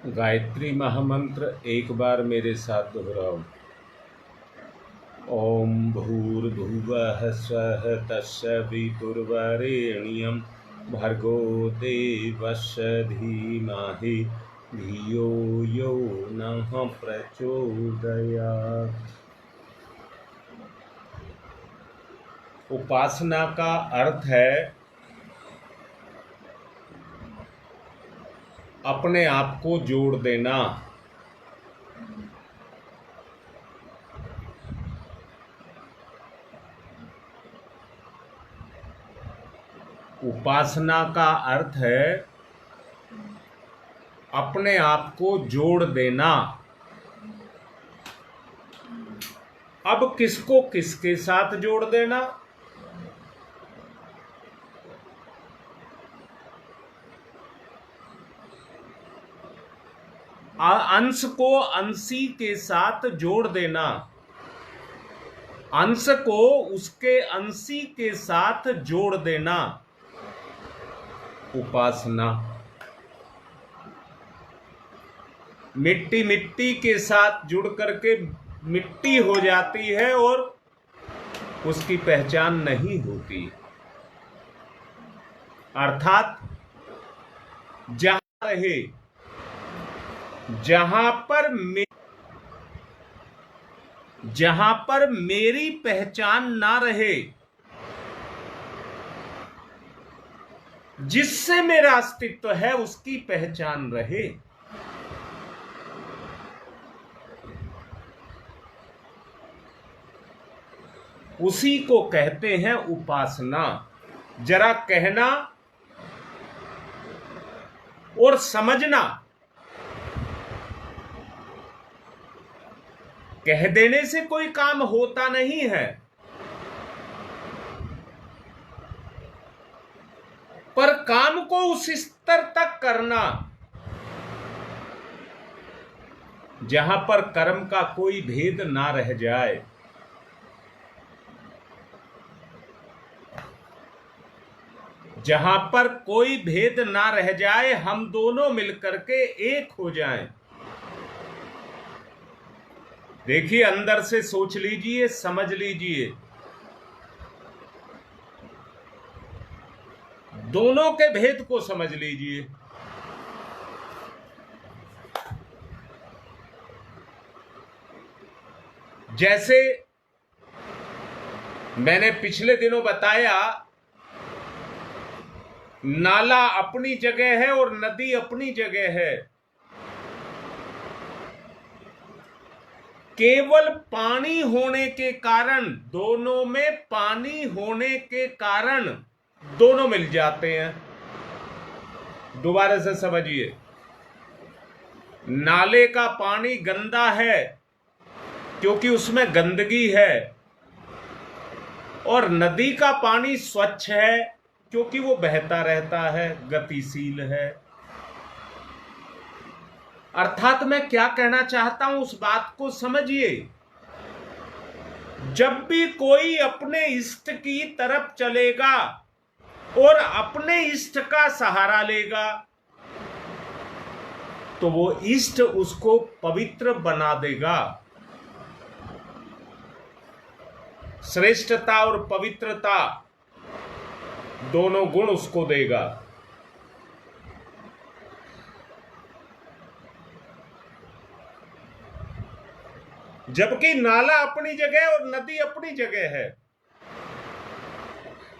गायत्री महामंत्र एक बार मेरे साथ दोहराओ। ओम भूर्भुवः स्वः तत्सवितुर्वरेण्यं भर्गो देवस्य धीमहि धियो यो नः प्रचोदयात्। उपासना का अर्थ है अपने आप को जोड़ देना। उपासना का अर्थ है अपने आप को जोड़ देना। अब किसको किसके साथ जोड़ देना? अंश को अंशी के साथ जोड़ देना, अंश को उसके अंशी के साथ जोड़ देना। उपासना मिट्टी मिट्टी के साथ जुड़ करके मिट्टी हो जाती है और उसकी पहचान नहीं होती। अर्थात जहां रहे, जहां पर मेरी पहचान ना रहे, जिससे मेरा अस्तित्व है उसकी पहचान रहे, उसी को कहते हैं उपासना। जरा कहना और समझना। कह देने से कोई काम होता नहीं है, पर काम को उस स्तर तक करना जहां पर कर्म का कोई भेद ना रह जाए। जहां पर कोई भेद ना रह जाए, हम दोनों मिलकर के एक हो जाएं। देखिए, अंदर से सोच लीजिए, समझ लीजिए। दोनों के भेद को समझ लीजिए। जैसे मैंने पिछले दिनों बताया, नाला अपनी जगह है और नदी अपनी जगह है। केवल पानी होने के कारण, दोनों में पानी होने के कारण दोनों मिल जाते हैं। दोबारा से समझिए, नाले का पानी गंदा है क्योंकि उसमें गंदगी है, और नदी का पानी स्वच्छ है क्योंकि वो बहता रहता है, गतिशील है। अर्थात मैं क्या कहना चाहता हूं, उस बात को समझिए। जब भी कोई अपने इष्ट की तरफ चलेगा और अपने इष्ट का सहारा लेगा, तो वो इष्ट उसको पवित्र बना देगा। श्रेष्ठता और पवित्रता दोनों गुण उसको देगा। जबकि नाला अपनी जगह और नदी अपनी जगह है।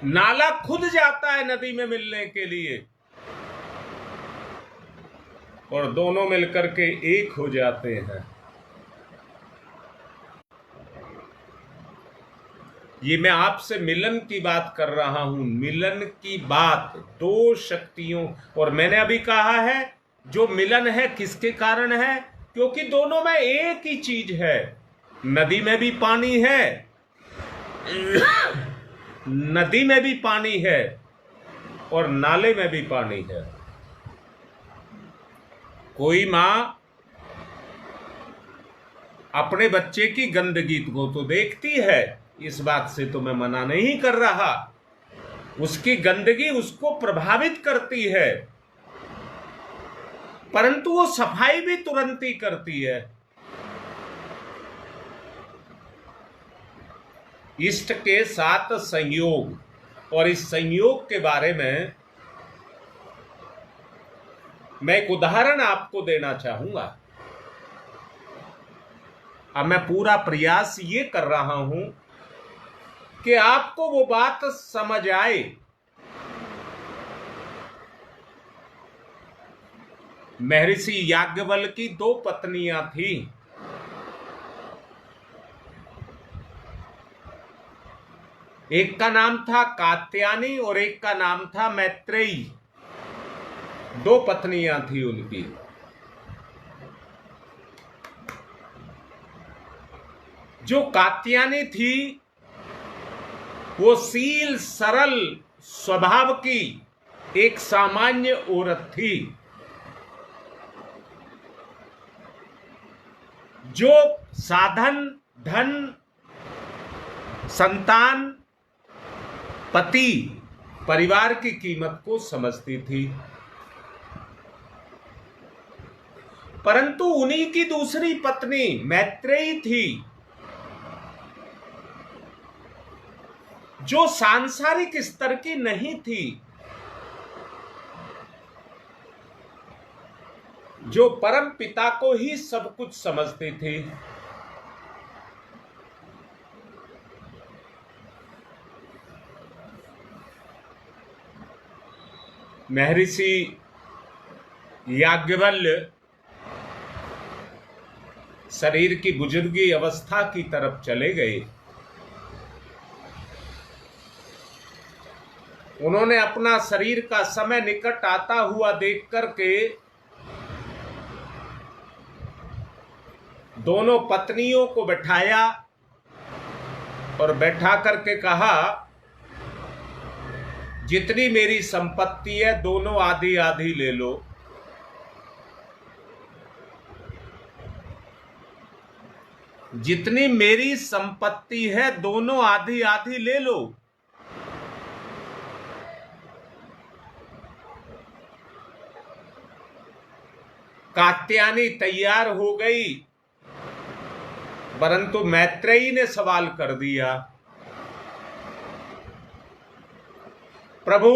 नाला खुद जाता है नदी में मिलने के लिए, और दोनों मिलकर के एक हो जाते हैं। ये मैं आपसे मिलन की बात कर रहा हूं, मिलन की बात दो शक्तियों। और मैंने अभी कहा है, जो मिलन है किसके कारण है? क्योंकि दोनों में एक ही चीज है। नदी में भी पानी है, नदी में भी पानी है, और नाले में भी पानी है। कोई मां अपने बच्चे की गंदगी को तो देखती है, इस बात से तो मैं मना नहीं कर रहा। उसकी गंदगी उसको प्रभावित करती है, परंतु वो सफाई भी तुरंत ही करती है। इष्ट के साथ संयोग, और इस संयोग के बारे में मैं एक उदाहरण आपको देना चाहूंगा। अब मैं पूरा प्रयास ये कर रहा हूं कि आपको वो बात समझ आए। महर्षि याज्ञवल्क्य की 2 पत्नियां थी। एक का नाम था कात्यायनी और एक का नाम था मैत्रेयी। 2 पत्नियां थी उनकी। जो कात्यायनी थी वो सील सरल स्वभाव की एक सामान्य औरत थी, जो साधन, धन, संतान, पति, परिवार की कीमत को समझती थी। परंतु उन्हीं की दूसरी पत्नी मैत्रेयी थी, जो सांसारिक स्तर की नहीं थी, जो परम पिता को ही सब कुछ समझती थी। महर्षि याज्ञवल्क्य शरीर की बुजुर्गी अवस्था की तरफ चले गए। उन्होंने अपना शरीर का समय निकट आता हुआ देख करके दोनों पत्नियों को बैठाया और बैठा करके कहा, जितनी मेरी संपत्ति है दोनों आधी आधी ले लो। जितनी मेरी संपत्ति है दोनों आधी आधी ले लो। कात्यायनी तैयार हो गई, परंतु मैत्रेयी ने सवाल कर दिया, प्रभु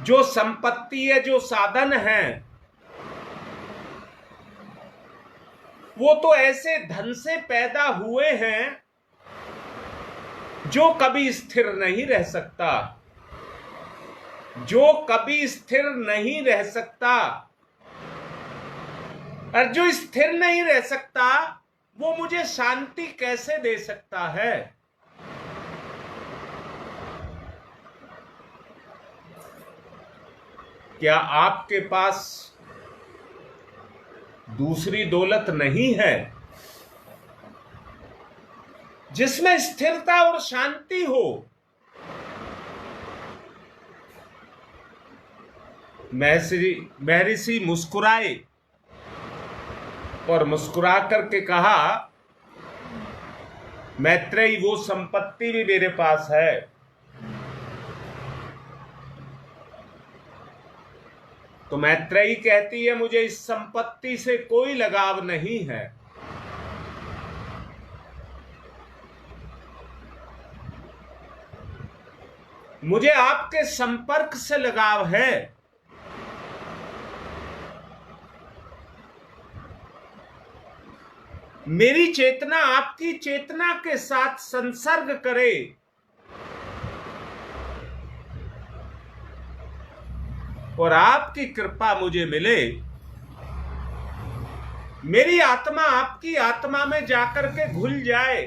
जो संपत्ति है, जो साधन है, वो तो ऐसे धन से पैदा हुए हैं जो कभी स्थिर नहीं रह सकता, जो कभी स्थिर नहीं रह सकता। और जो स्थिर नहीं रह सकता वो मुझे शांति कैसे दे सकता है? क्या आपके पास दूसरी दौलत नहीं है जिसमें स्थिरता और शांति हो? महर्षि मुस्कुराए और मुस्कुरा करके कहा, मैत्रेयी वो संपत्ति भी मेरे पास है, तो मैत्रेयी कहती है मुझे इस संपत्ति से कोई लगाव नहीं है। मुझे आपके संपर्क से लगाव है। मेरी चेतना आपकी चेतना के साथ संसर्ग करे, और आपकी कृपा मुझे मिले। मेरी आत्मा आपकी आत्मा में जाकर के घुल जाए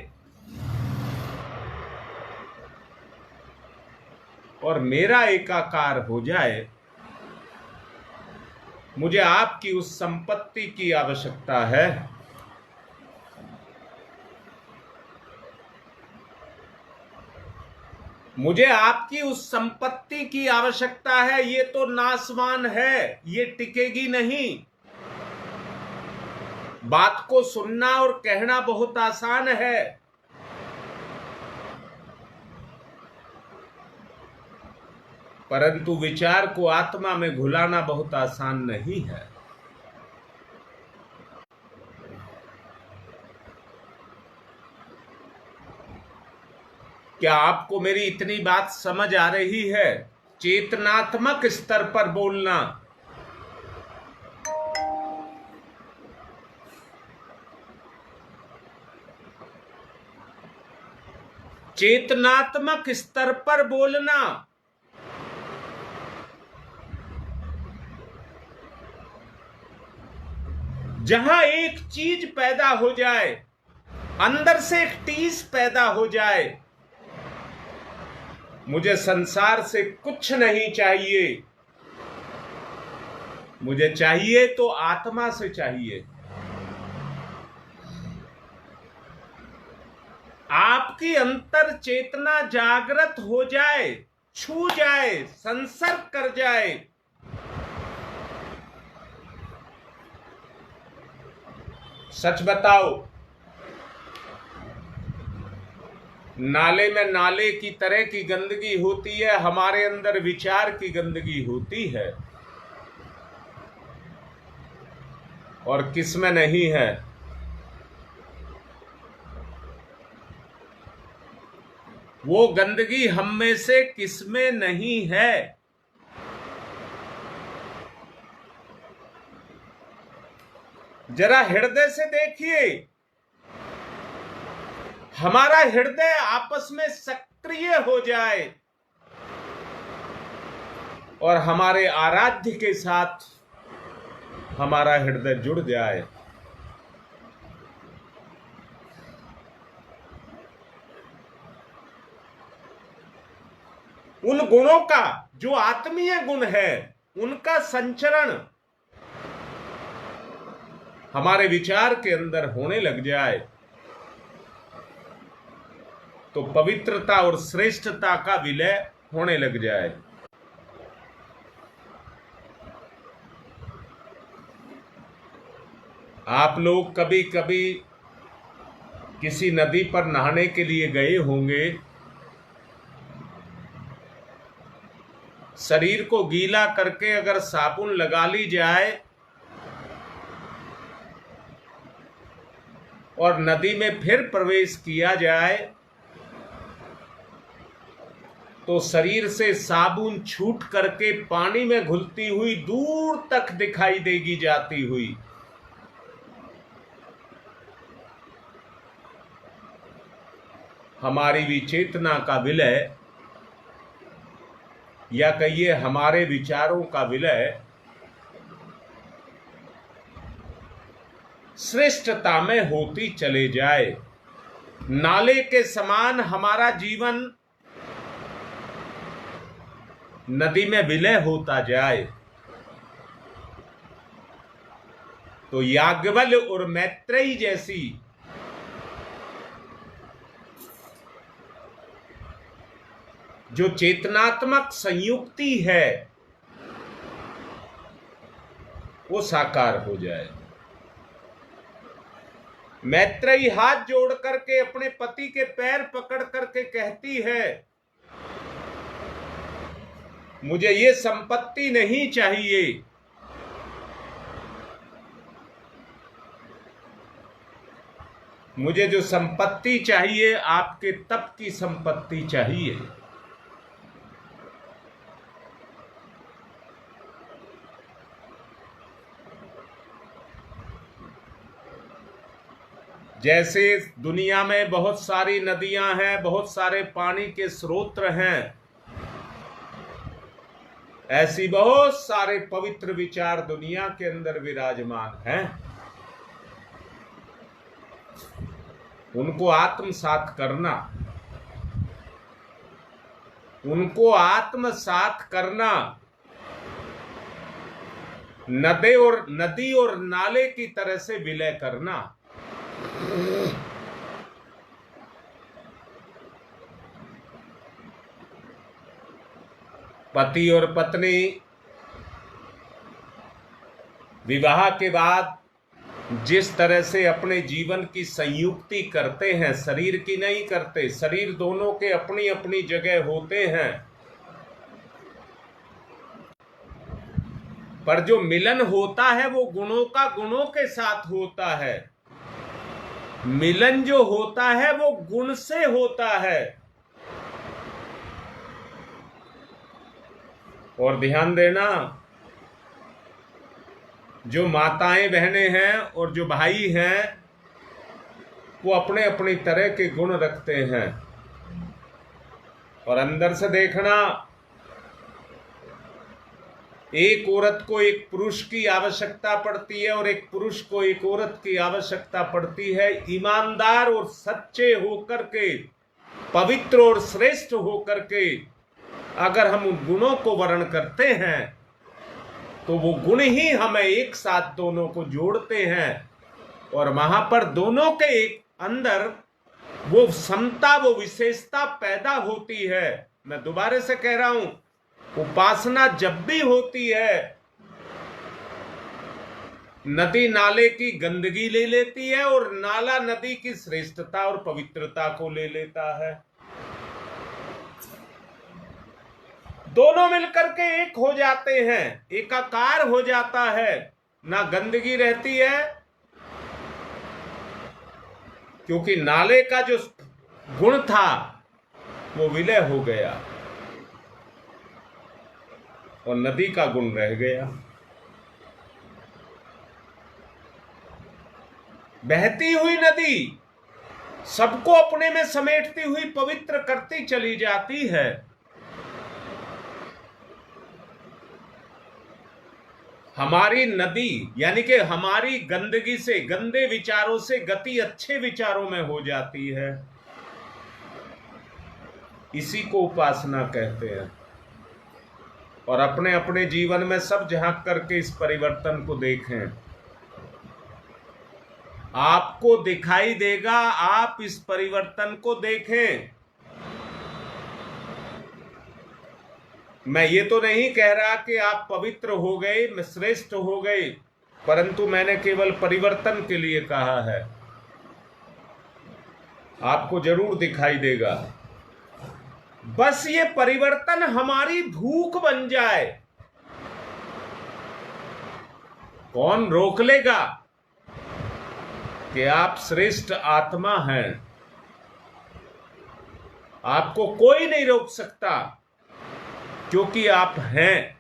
और मेरा एकाकार हो जाए। मुझे आपकी उस संपत्ति की आवश्यकता है। मुझे आपकी उस संपत्ति की आवश्यकता है। ये तो नाशवान है, ये टिकेगी नहीं। बात को सुनना और कहना बहुत आसान है, परंतु विचार को आत्मा में घुलाना बहुत आसान नहीं है। क्या आपको मेरी इतनी बात समझ आ रही है? चेतनात्मक स्तर पर बोलना, चेतनात्मक स्तर पर बोलना। जहां एक चीज पैदा हो जाए, अंदर से एक टीस पैदा हो जाए, मुझे संसार से कुछ नहीं चाहिए, मुझे चाहिए तो आत्मा से चाहिए। आपकी अंतर चेतना जागृत हो जाए, छू जाए, संसर्ग कर जाए, सच बताओ, नाले में नाले की तरह की गंदगी होती है, हमारे अंदर विचार की गंदगी होती है, और किस में नहीं है? वो गंदगी हम में से किस में नहीं है? जरा हृदय से देखिए, हमारा हृदय आपस में सक्रिय हो जाए और हमारे आराध्य के साथ हमारा हृदय जुड़ जाए। उन गुणों का, जो आत्मीय गुण है, उनका संचरण हमारे विचार के अंदर होने लग जाए तो पवित्रता और श्रेष्ठता का विलय होने लग जाए। आप लोग कभी कभी किसी नदी पर नहाने के लिए गए होंगे, शरीर को गीला करके अगर साबुन लगा ली जाए और नदी में फिर प्रवेश किया जाए तो शरीर से साबुन छूट करके पानी में घुलती हुई दूर तक दिखाई देगी जाती हुई। हमारी विचेतना का विलय, या कहिए हमारे विचारों का विलय, श्रेष्ठता में होती चले जाए। नाले के समान हमारा जीवन नदी में विलय होता जाए तो याज्ञवल्क्य और मैत्रेयी जैसी जो चेतनात्मक संयुक्ति है वो साकार हो जाए। मैत्रेयी हाथ जोड़ करके अपने पति के पैर पकड़ करके कहती है, मुझे ये संपत्ति नहीं चाहिए, मुझे जो संपत्ति चाहिए आपके तप की संपत्ति चाहिए। जैसे दुनिया में बहुत सारी नदियां हैं, बहुत सारे पानी के स्रोत हैं, ऐसी बहुत सारे पवित्र विचार दुनिया के अंदर विराजमान हैं। उनको आत्मसात करना, उनको आत्मसात करना, नदी और नाले की तरह से विलय करना। पति और पत्नी विवाह के बाद जिस तरह से अपने जीवन की संयुक्ति करते हैं, शरीर की नहीं करते, शरीर दोनों के अपनी अपनी जगह होते हैं, पर जो मिलन होता है वो गुणों का गुणों के साथ होता है। मिलन जो होता है वो गुण से होता है। और ध्यान देना, जो माताएं बहनें हैं और जो भाई हैं वो अपने अपनी तरह के गुण रखते हैं। और अंदर से देखना, एक औरत को एक पुरुष की आवश्यकता पड़ती है और एक पुरुष को एक औरत की आवश्यकता पड़ती है। ईमानदार और सच्चे होकर के, पवित्र और श्रेष्ठ होकर के अगर हम उन गुणों को वर्ण करते हैं तो वो गुण ही हमें एक साथ दोनों को जोड़ते हैं और वहां पर दोनों के एक अंदर वो समता, वो विशेषता पैदा होती है। मैं दोबारा से कह रहा हूं, उपासना जब भी होती है, नदी नाले की गंदगी ले लेती है और नाला नदी की श्रेष्ठता और पवित्रता को ले लेता है। दोनों मिलकर के एक हो जाते हैं, एकाकार हो जाता है, ना गंदगी रहती है, क्योंकि नाले का जो गुण था वो विलय हो गया और नदी का गुण रह गया। बहती हुई नदी सबको अपने में समेटती हुई पवित्र करती चली जाती है। हमारी नदी यानी कि हमारी गंदगी से, गंदे विचारों से गति अच्छे विचारों में हो जाती है। इसी को उपासना कहते हैं। और अपने अपने जीवन में सब झांक करके इस परिवर्तन को देखें, आपको दिखाई देगा। आप इस परिवर्तन को देखें। मैं ये तो नहीं कह रहा कि आप पवित्र हो गए, श्रेष्ठ हो गए, परंतु मैंने केवल परिवर्तन के लिए कहा है। आपको जरूर दिखाई देगा। बस ये परिवर्तन हमारी भूख बन जाए। कौन रोक लेगा कि आप श्रेष्ठ आत्मा हैं? आपको कोई नहीं रोक सकता, क्योंकि आप हैं।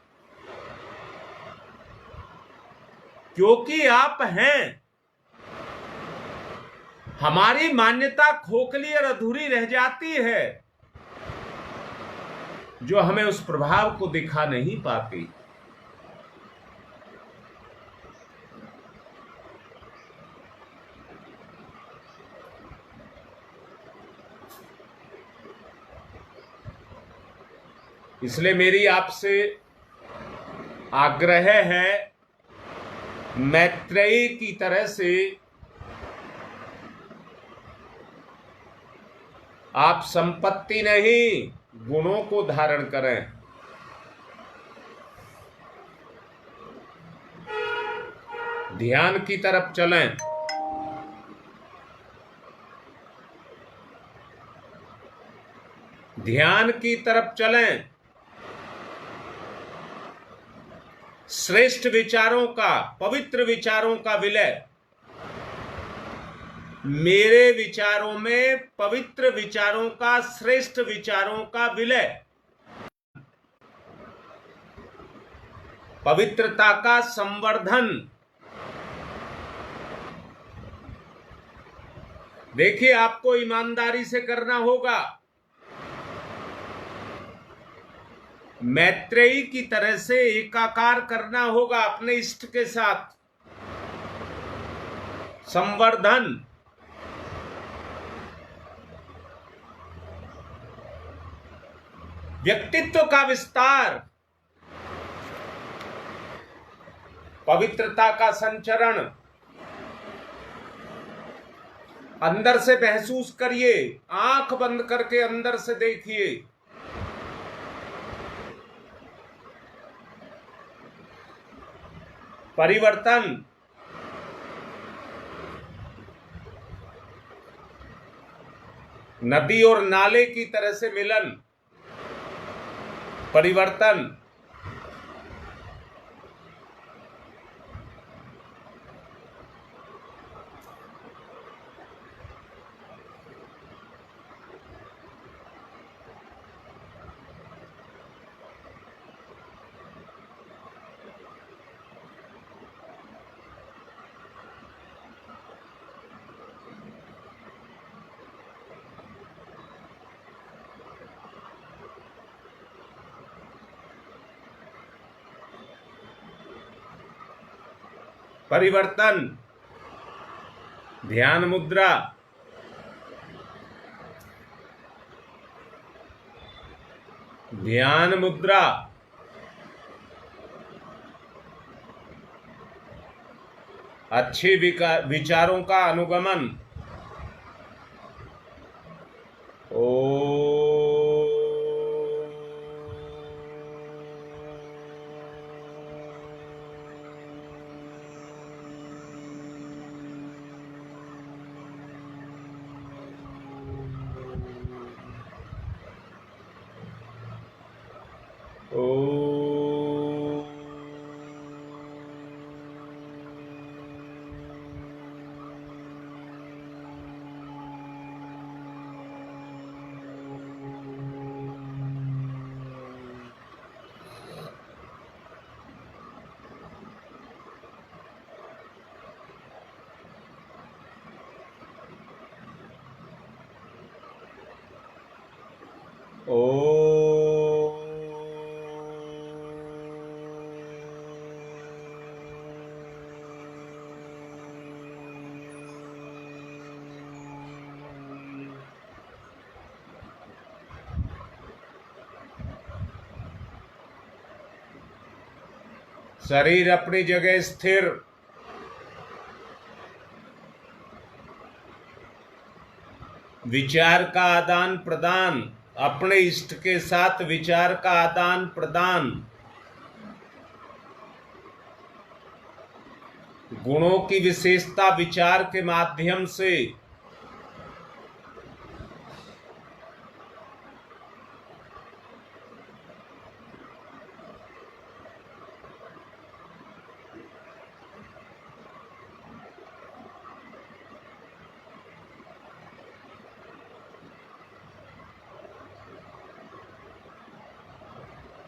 क्योंकि आप हैं। हमारी मान्यता खोखली और अधूरी रह जाती है, जो हमें उस प्रभाव को दिखा नहीं पाती। इसलिए मेरी आपसे आग्रह है, मैत्रेयी की तरह से आप संपत्ति नहीं, गुणों को धारण करें। ध्यान की तरफ चलें। ध्यान की तरफ चलें। श्रेष्ठ विचारों का, पवित्र विचारों का विलय। मेरे विचारों में पवित्र विचारों का, श्रेष्ठ विचारों का विलय, पवित्रता का संवर्धन। देखिए, आपको ईमानदारी से करना होगा। मैत्रेयी की तरह से एकाकार करना होगा अपने इष्ट के साथ। संवर्धन, व्यक्तित्व का विस्तार, पवित्रता का संचरण। अंदर से महसूस करिए, आंख बंद करके अंदर से देखिए। परिवर्तन, नदी और नाले की तरह से मिलन। परिवर्तन, परिवर्तन, ध्यान मुद्रा, ध्यान मुद्रा, अच्छे विचारों का अनुगमन। ओ शरीर अपनी जगह स्थिर, विचार का आदान प्रदान, अपने इष्ट के साथ विचार का आदान प्रदान, गुणों की विशेषता विचार के माध्यम से,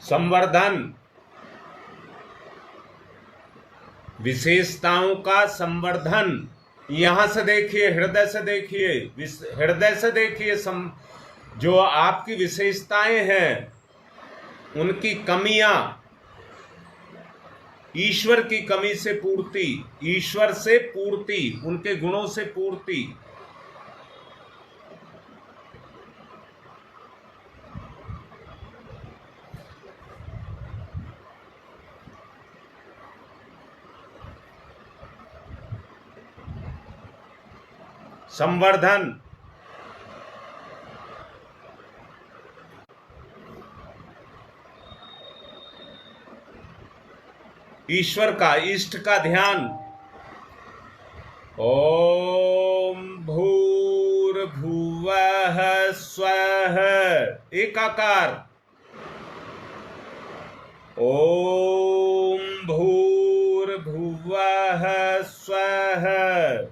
संवर्धन, विशेषताओं का संवर्धन। यहां से देखिए, हृदय से देखिए, हृदय से देखिए, जो आपकी विशेषताएं हैं उनकी कमियां, ईश्वर की कमी से पूर्ति, ईश्वर से पूर्ति, उनके गुणों से पूर्ति। संवर्धन, ईश्वर का, इष्ट का ध्यान। ओम भूर्भुवः स्वः, एकाकार। ओम भूर्भुवः स्वः।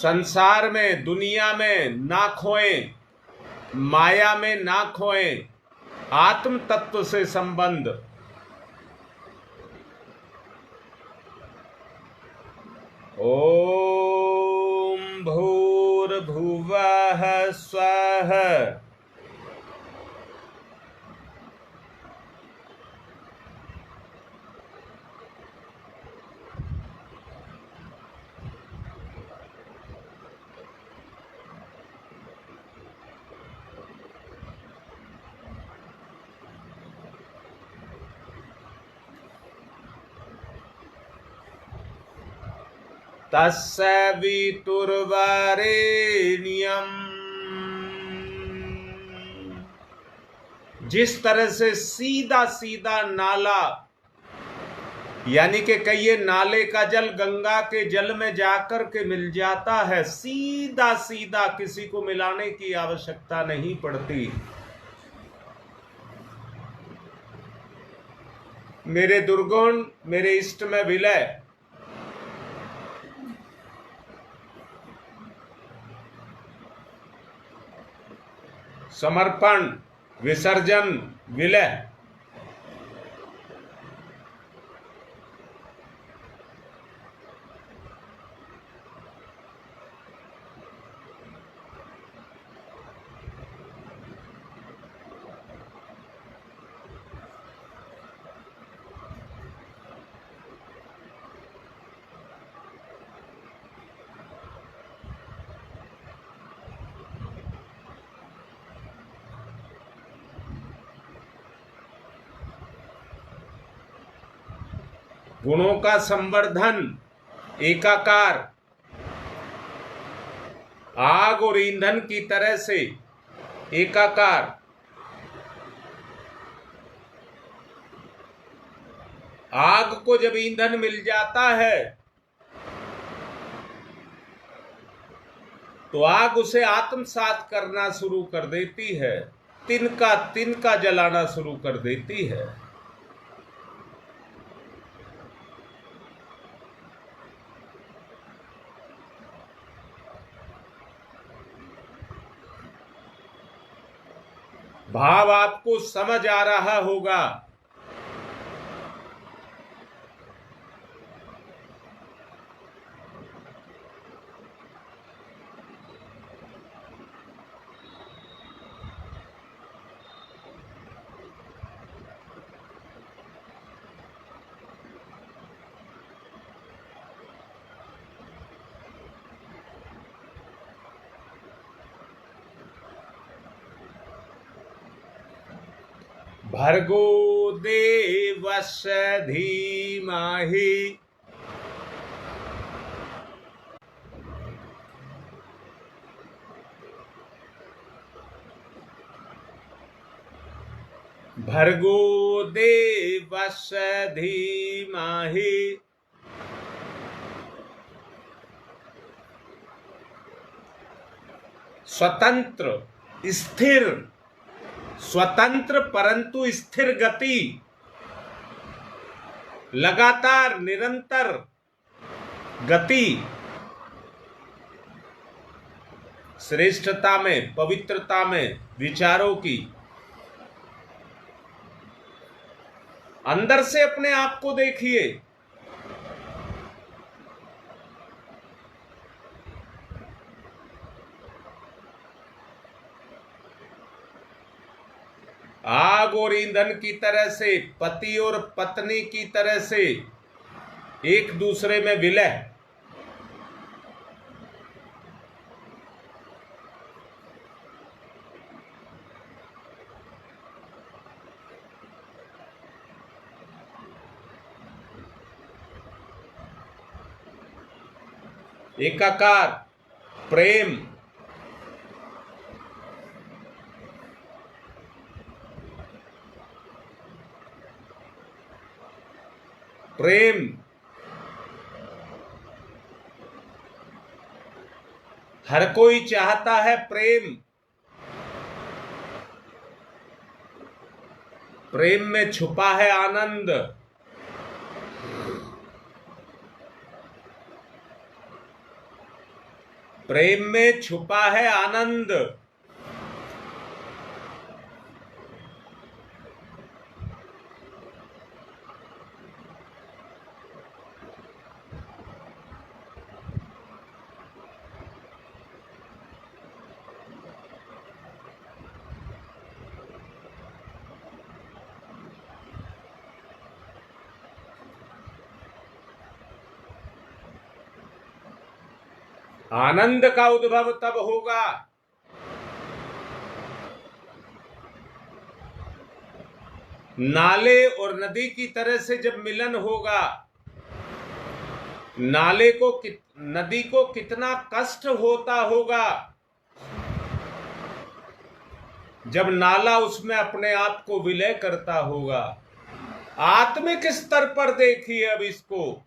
संसार में, दुनिया में ना खोएं, माया में ना खोएं, आत्म तत्व से संबंध। ओम भूर्भुवः स्वः। तस्य वितुर्वरेण्यम्। जिस तरह से सीधा सीधा नाला, यानी कि कहिए नाले का जल गंगा के जल में जाकर के मिल जाता है, सीधा सीधा, किसी को मिलाने की आवश्यकता नहीं पड़ती। मेरे दुर्गुण मेरे इष्ट में विलय। समर्पण, विसर्जन, विलय। गुणों का संवर्धन, एकाकार, आग और ईंधन की तरह से एकाकार। आग को जब ईंधन मिल जाता है तो आग उसे आत्मसात करना शुरू कर देती है, तिनका तिनका जलाना शुरू कर देती है। भाव आपको समझ आ रहा होगा। भर्गो देवस्य धीमहि भर्गो देवस्य धीमहि स्वतंत्र, स्थिर, स्वतंत्र परंतु स्थिर गति, लगातार निरंतर गति, श्रेष्ठता में, पवित्रता में विचारों की। अंदर से अपने आप को देखिए। आग और ईंधन की तरह से, पति और पत्नी की तरह से एक दूसरे में विलय। एकाकार, प्रेम, प्रेम, हर कोई चाहता है प्रेम। प्रेम में छुपा है आनंद। प्रेम में छुपा है आनंद। आनंद का उद्भव तब होगा नाले और नदी की तरह से जब मिलन होगा। नाले को नदी को कितना कष्ट होता होगा जब नाला उसमें अपने आप को विलय करता होगा। आत्मिक स्तर पर देखिए अब इसको।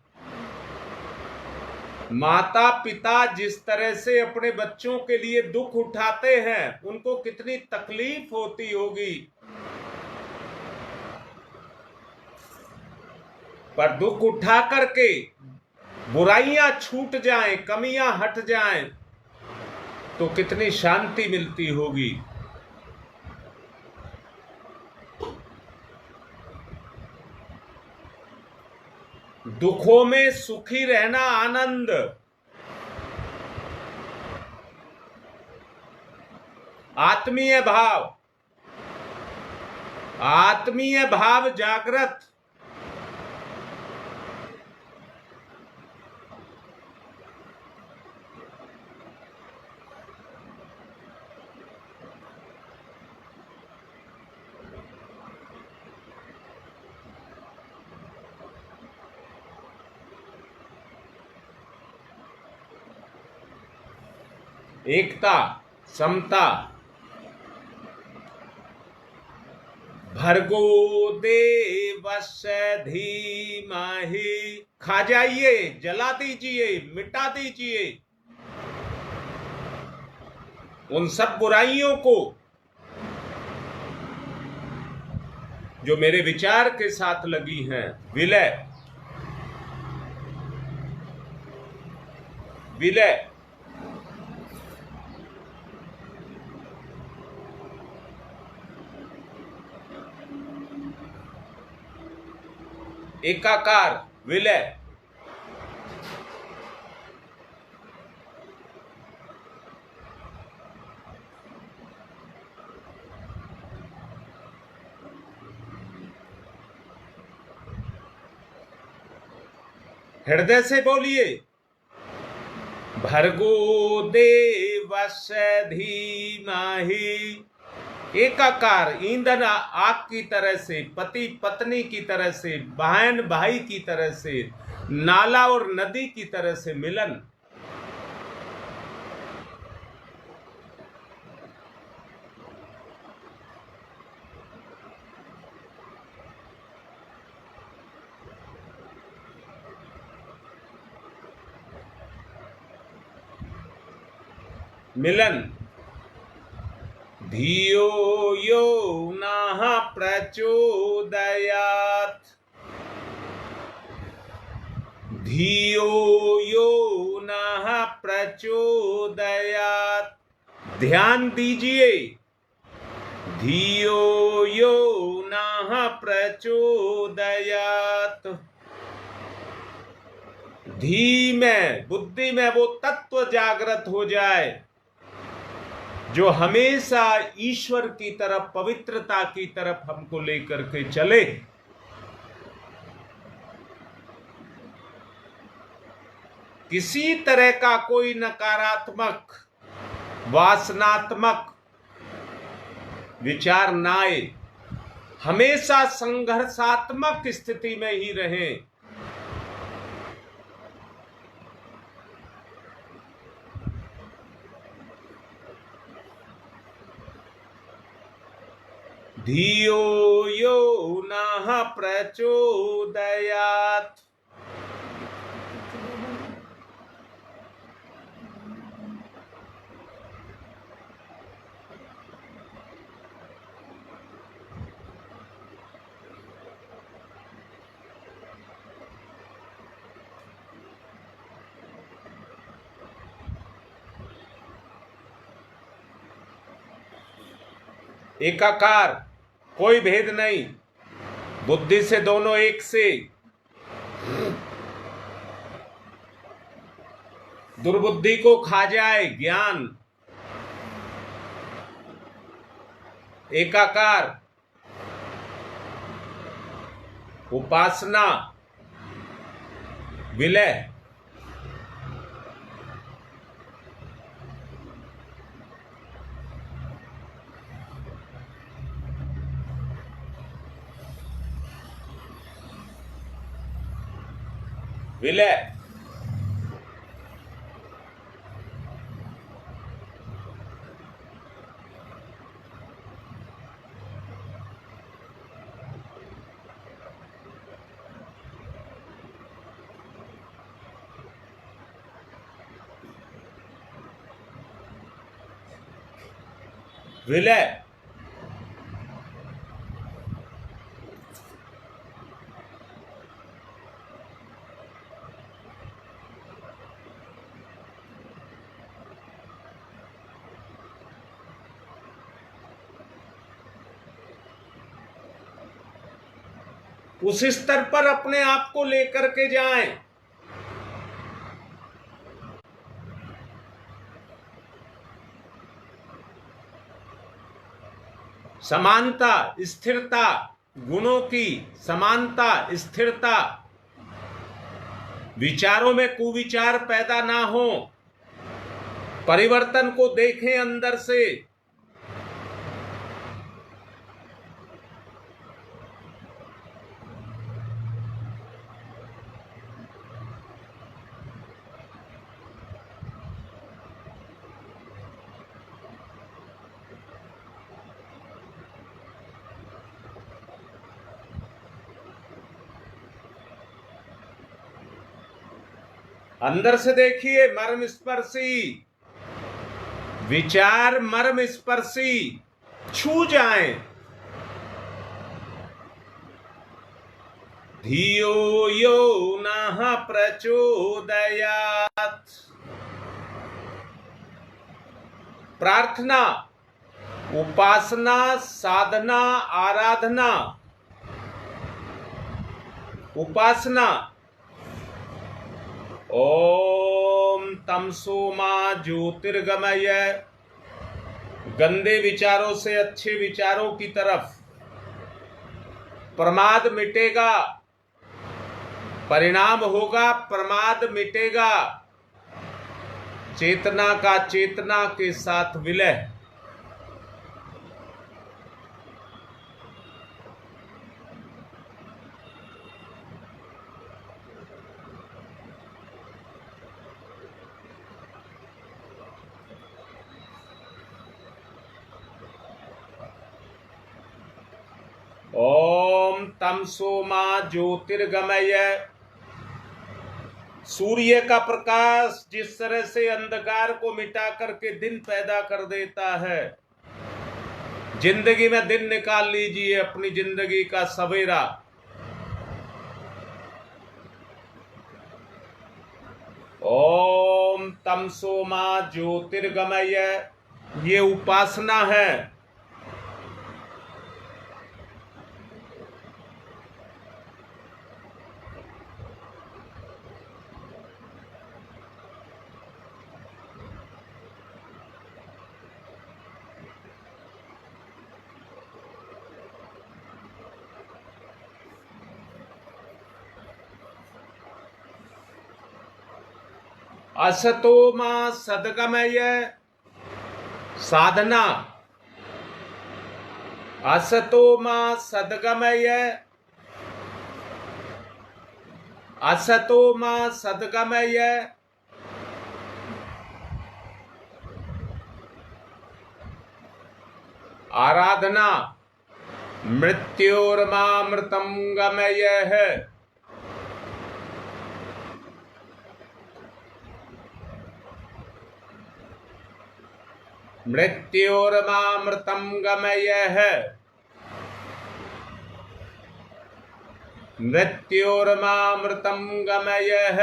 माता पिता जिस तरह से अपने बच्चों के लिए दुख उठाते हैं, उनको कितनी तकलीफ होती होगी। पर दुख उठा करके बुराइयां छूट जाएं, कमियां हट जाएं, तो कितनी शांति मिलती होगी। दुखों में सुखी रहना आनंद। आत्मीय भाव, आत्मीय भाव जागृत। एकता, समता। भर्गो देवस्य धीमहि, खा जाइए, जला दीजिए, मिटा दीजिए उन सब बुराइयों को जो मेरे विचार के साथ लगी हैं। विलय, विलय, एकाकार, विलय। हृदय से बोलिए, भर्गो देवस्य धीमहि। एकाकार, ईंधन आग की तरह से, पति पत्नी की तरह से, बहन भाई की तरह से, नाला और नदी की तरह से मिलन। मिलन। धियो यो नः प्रचोदयात्, धियो यो नः प्रचोदयात्। ध्यान दीजिए, धियो यो नः प्रचोदयात्। धी में, बुद्धि में वो तत्व जागृत हो जाए जो हमेशा ईश्वर की तरफ, पवित्रता की तरफ हमको लेकर के चले। किसी तरह का कोई नकारात्मक, वासनात्मक विचार ना आए, हमेशा संघर्षात्मक स्थिति में ही रहें। धियो यो नः प्रचोदयात्। एकाकार, कोई भेद नहीं, बुद्धि से दोनों एक से। दुर्बुद्धि को खा जाए ज्ञान। एकाकार, उपासना, विलय। विलय। विलय। उस स्तर पर अपने आप को लेकर के जाएं। समानता, स्थिरता, गुणों की समानता, स्थिरता। विचारों में कुविचार पैदा ना हो, परिवर्तन को देखें अंदर से। अंदर से देखिए, मर्म स्पर्शी विचार, मर्म स्पर्शी छू जाएं। धियो यो नः प्रचोदयात्। प्रार्थना, उपासना, साधना, आराधना। उपासना, ओम तमसो मा ज्योतिर्गमय। गंदे विचारों से अच्छे विचारों की तरफ। प्रमाद मिटेगा, परिणाम होगा, प्रमाद मिटेगा। चेतना का चेतना के साथ विलय। ओम तमसो मा ज्योतिर्गमय। सूर्य का प्रकाश जिस तरह से अंधकार को मिटा करके दिन पैदा कर देता है, जिंदगी में दिन निकाल लीजिए, अपनी जिंदगी का सवेरा। ओम तमसो मा ज्योतिर्गमय, ये उपासना है। असतो मा सद्गमय, साधना। असतो मा सद्गमय, असतो मा सद्गमय। आराधना, मृत्योर्मामृतं गमयः। मृत्योर्मामृतं गमयः। मृत्योर्मामृतं गमयः।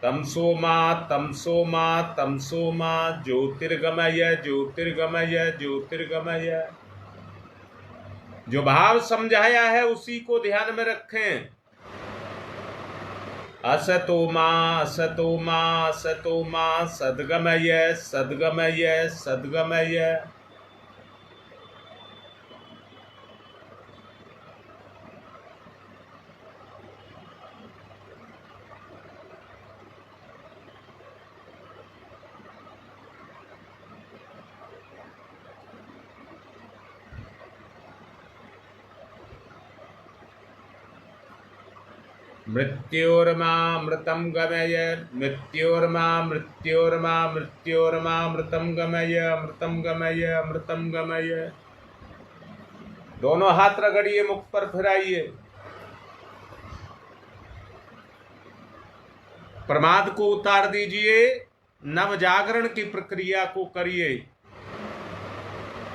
तमसो मा तमसो मा तमसो मा ज्योतिर्गमय ज्योतिर्गमय ज्योतिर्गमय। जो भाव समझाया है उसी को ध्यान में रखें। असतो मा सद्गमय सद्गमय सद्गमय। मृत्योर्मामृतं गमय मृत्योर्मामृतं गमय अमृतं गमय अमृतं गमय। दोनों हाथ रगड़िए, मुख पर फिराइए। प्रमाद को उतार दीजिए, नव जागरण की प्रक्रिया को करिए।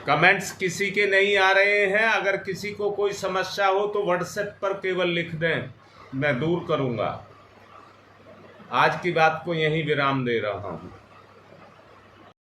कमेंट्स किसी के नहीं आ रहे हैं। अगर किसी को कोई समस्या हो तो व्हाट्सएप पर केवल लिख दें, मैं दूर करूंगा। आज की बात को यहीं विराम दे रहा हूं।